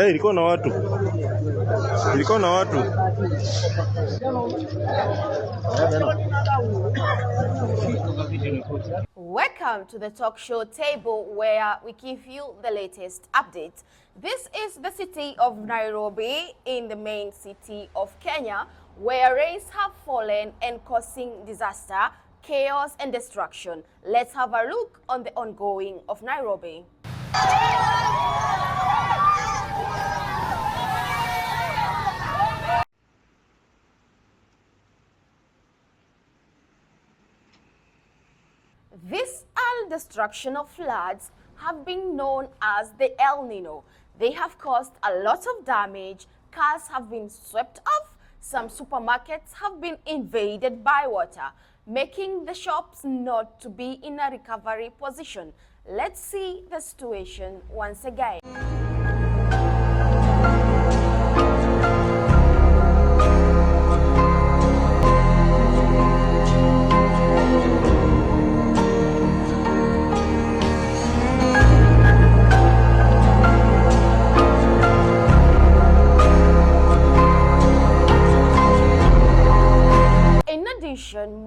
Ilikuwa na watu. Welcome to the talk show table where we give you the latest updates. This is the city of Nairobi in the main city of Kenya, where rains have fallen and causing disaster, chaos and destruction. Let's have a look on the ongoing of Nairobi. This destruction of floods have been known as the El Nino. They have caused a lot of damage. Cars have been swept off. Some supermarkets have been invaded by water, making the shops not to be in a recovery position. Let's see the situation once again.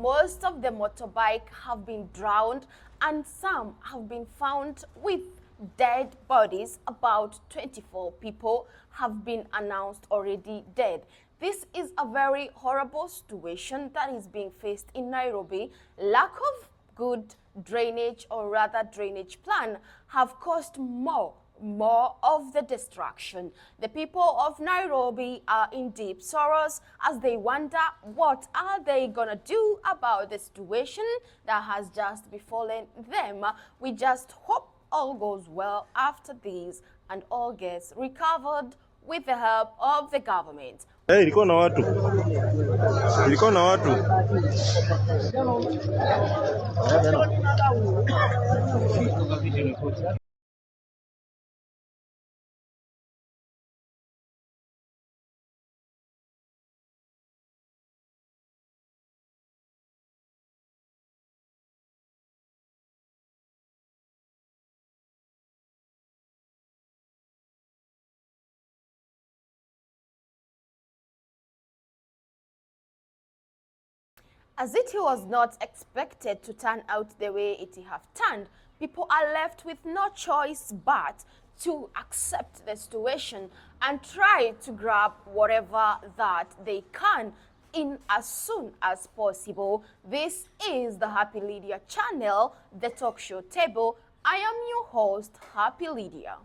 Most of the motorbike have been drowned and some have been found with dead bodies. About 24 people have been announced already dead. This is a very horrible situation that is being faced in Nairobi. Lack of good drainage, or rather drainage plan, have caused more of the destruction. The people of Nairobi are in deep sorrows as they wonder what are they gonna do about the situation that has just befallen them. We just hope all goes well after this and all gets recovered with the help of the government. Ilikuwa na watu. As it was not expected to turn out the way it have turned, people are left with no choice but to accept the situation and try to grab whatever that they can in as soon as possible. This is the Happy Lydia channel, the talk show table. I am your host, Happy Lydia.